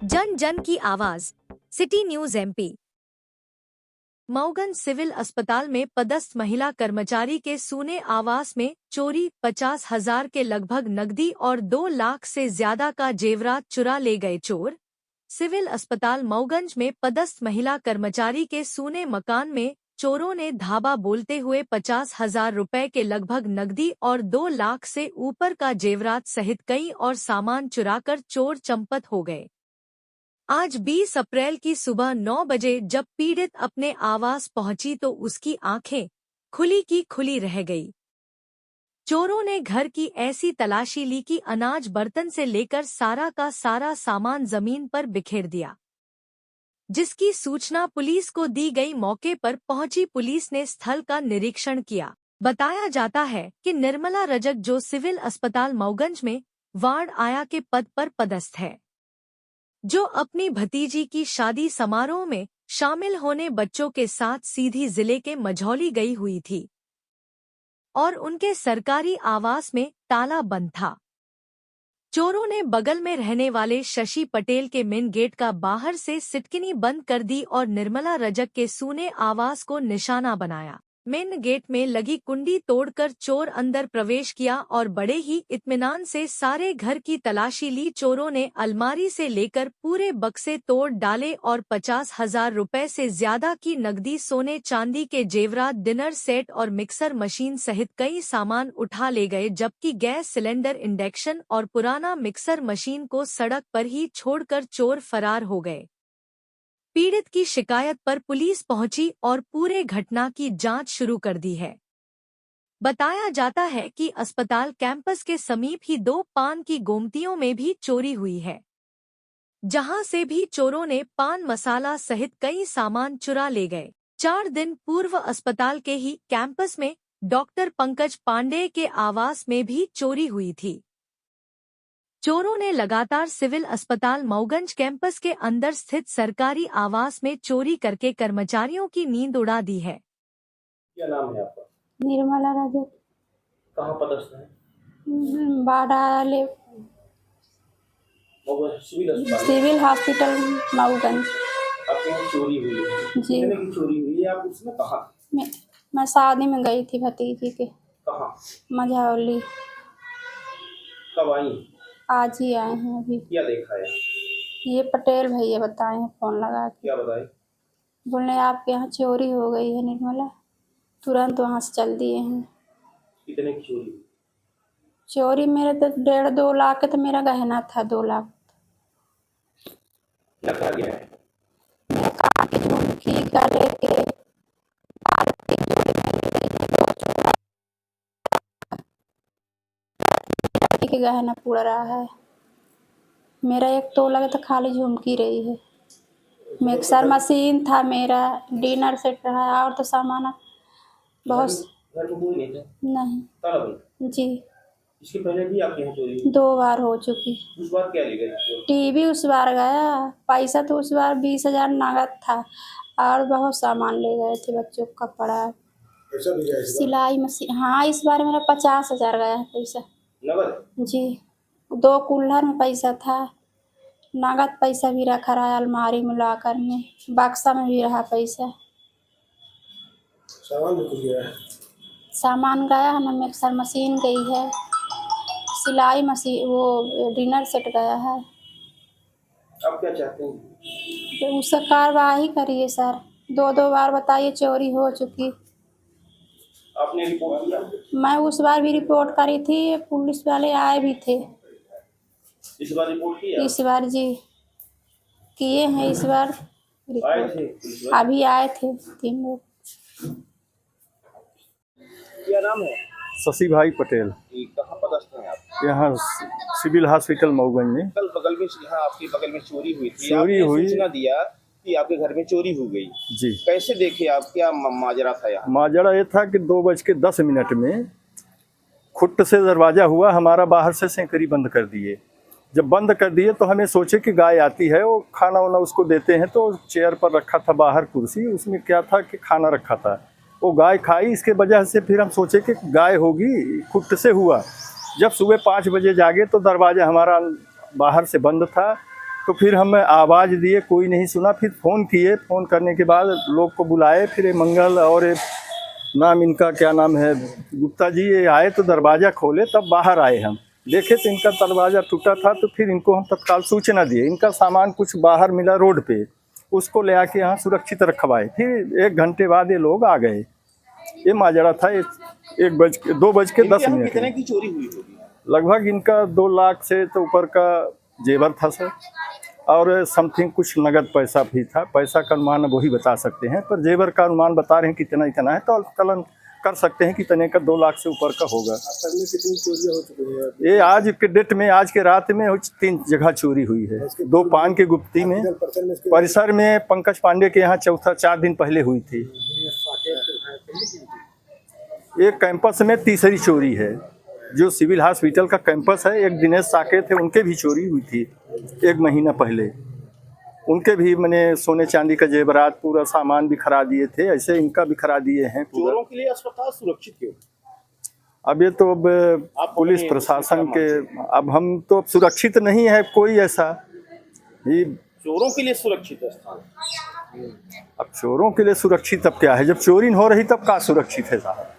जन जन की आवाज, city news MP. Mauganj civil अस्पताल में पदस्थ महिला कर्मचारी के सूने आवास में चोरी, 50,000 के लगभग नकदी और 2 लाख से ज्यादा का जेवरात चुरा ले गए चोर। सिविल अस्पताल मऊगंज में पदस्थ महिला कर्मचारी के सूने मकान में चोरों ने धावा बोलते हुए 50,000 रुपए के लगभग नकदी और 2 लाख से ऊपर का जेवरात सहित कई और सामान चुराकर चोर चंपत हो गए। आज 20 अप्रैल की सुबह 9 बजे जब पीड़ित अपने आवास पहुंची तो उसकी आंखें खुली की खुली रह गई। चोरों ने घर की ऐसी तलाशी ली कि अनाज बर्तन से लेकर सारा का सारा सामान जमीन पर बिखेर दिया, जिसकी सूचना पुलिस को दी गई। मौके पर पहुंची पुलिस ने स्थल का निरीक्षण किया। बताया जाता है कि निर्मला रजक, जो सिविल अस्पताल मऊगंज में वार्ड आया के पद पर पदस्थ है, जो अपनी भतीजी की शादी समारोह में शामिल होने बच्चों के साथ सीधी जिले के मझौली गई हुई थी और उनके सरकारी आवास में ताला बंद था। चोरों ने बगल में रहने वाले शशि पटेल के मेन गेट का बाहर से सिटकिनी बंद कर दी और निर्मला रजक के सूने आवास को निशाना बनाया। मेन गेट में लगी कुंडी तोड़कर चोर अंदर प्रवेश किया और बड़े ही इत्मीनान से सारे घर की तलाशी ली। चोरों ने अलमारी से लेकर पूरे बक्से तोड़ डाले और 50,000 रुपए से ज्यादा की नकदी, सोने चांदी के जेवरात, डिनर सेट और मिक्सर मशीन सहित कई सामान उठा ले गए, जबकि गैस सिलेंडर, इंडक्शन और पुराना मिक्सर मशीन को सड़क पर ही छोड़कर चोर फरार हो गए। पीड़ित की शिकायत पर पुलिस पहुंची और पूरे घटना की जांच शुरू कर दी है। बताया जाता है कि अस्पताल कैंपस के समीप ही 2 पान की गोमतियों में भी चोरी हुई है, जहां से भी चोरों ने पान मसाला सहित कई सामान चुरा ले गए। 4 दिन पूर्व अस्पताल के ही कैंपस में डॉक्टर पंकज पांडेय के आवास में भी चोरी हुई थी। चोरों ने लगातार सिविल अस्पताल मऊगंज कैंपस के अंदर स्थित सरकारी आवास में चोरी करके कर्मचारियों की नींद उड़ा दी है। क्या नाम है आपका? निर्मला रजक। कहाँ पदस्थ है? बाडाले सिविल हॉस्पिटल मऊगंज। आपके यहाँ चोरी हुई है? जी। कितने की चोरी हुई है? आप उसमें कहाँ? मैं शादी में गई थी भतीजी के। कहाँ? मझौली। कब आई? आज ही आए हैं अभी। क्या देखा है? ये पटेल भैया बताए हैं फोन लगा के। क्या बताए? बोले आपके यहाँ चोरी हो गई है निर्मला, तुरंत वहाँ से चल दिए हैं। कितने की चोरी? चोरी मेरे तो 1.5-2 लाख तो मेरा गहना था, 2 लाख। क्या कहा गया है? झुमकी का लेके के गहना पूरा रहा है। मेरा 1 तोला तो खाली झुमकी रही है। मिक्सर मशीन था मेरा, डिनर सेट रहा और तो सामान बहुत। घर में कोई नहीं था? नहीं। ताला बंद? जी। इसके पहले भी आपके यहाँ चोरी हुई? 2 बार हो चुकी। उस बार क्या ले गए? टीवी उस बार गया, पैसा तो उस बार 20,000 नगद था और बहुत सामान ले गए थे, बच्चों का कपड़ा, सिलाई मशीन। हाँ, इस बार मेरा 50,000 गया है पैसा नगद? जी। 2 कुल्हड़ में पैसा था, नगद पैसा भी रखा रहा अलमारी में लॉकर में, बक्सा में भी रहा पैसा। सामान गया है ना, मिक्सर मशीन गई है, सिलाई मशीन, वो डिनर सेट गया है। अब क्या चाहते हैं? तो उससे कार्रवाई करिए सर। 2 बार बताइए चोरी हो चुकी। आपने रिपोर्ट किया? मैं उस बार भी रिपोर्ट करी थी, पुलिस वाले आए भी थे। इस बार रिपोर्ट किया? इस बार जी किए हैं, इस बार आए थे? अभी आए थे 3 लोग। क्या नाम है? शशि भाई पटेल। कहाँ पदस्थ हैं आप? यहाँ सिविल हॉस्पिटल मऊगंज में। कल बगल में, यहाँ आपके बगल में चोरी हुई थी। चोरी हुई, सूचना दिया कि आपके घर में चोरी हो गई जी। कैसे देखे आप? क्या माजरा था यहाँ? माजरा ये था कि 2:10 में खुट से दरवाज़ा हुआ हमारा, बाहर से सेंकरी बंद कर दिए। जब बंद कर दिए तो हमें सोचे कि गाय आती है, वो खाना वाना उसको देते हैं, तो चेयर पर रखा था बाहर कुर्सी, उसमें क्या था कि खाना रखा था, वो गाय खाई। इसके वजह से फिर हम सोचे कि गाय होगी, खुट से हुआ। जब सुबह 5 बजे जागे तो दरवाज़ा हमारा बाहर से बंद था। तो फिर हम आवाज़ दिए, कोई नहीं सुना। फिर फ़ोन किए, फ़ोन करने के बाद लोग को बुलाए। फिर ये मंगल और ये नाम इनका क्या नाम है, गुप्ता जी, ये आए तो दरवाज़ा खोले, तब बाहर आए। हम देखे तो इनका दरवाज़ा टूटा था। तो फिर इनको हम तत्काल सूचना दिए। इनका सामान कुछ बाहर मिला रोड पे, उसको ले आके यहाँ सुरक्षित रखवाए। फिर 1 घंटे बाद ये लोग आ गए। ये माजरा था। 2:10 कितने की चोरी हुई होगी? लगभग इनका 2 लाख से तो ऊपर का जेवर था सर, और समथिंग कुछ नगद पैसा भी था। पैसा का अनुमान वही बता सकते हैं, पर जेवर का अनुमान बता रहे हैं कितना इतना है, तो कलन कर सकते हैं कि इतने का 2 लाख से ऊपर का होगा। कितनी चोरियां हो चुकी हैं? ये आज के डेट में, आज के रात में 3 जगह चोरी हुई है। 2 पान के गुप्ती में, परिसर में पंकज पांडे के यहाँ चौथा 4 दिन पहले हुई थी। एक कैंपस में तीसरी चोरी है, जो सिविल हॉस्पिटल का कैंपस है। एक दिनेश साके थे, उनके भी चोरी हुई थी 1 महीना पहले। उनके भी मैंने सोने चांदी का जेवरात, पूरा सामान भी खरा दिए थे। ऐसे इनका भी खरा दिए हैं। चोरों के लिए अस्पताल सुरक्षित क्यों? अब ये तो अब पुलिस प्रशासन के, अब हम तो सुरक्षित नहीं है कोई ऐसा ही। चोरों के लिए सुरक्षित है स्थान। अब चोरों के लिए सुरक्षित अब क्या है, जब चोरी हो रही तब का सुरक्षित है साहब।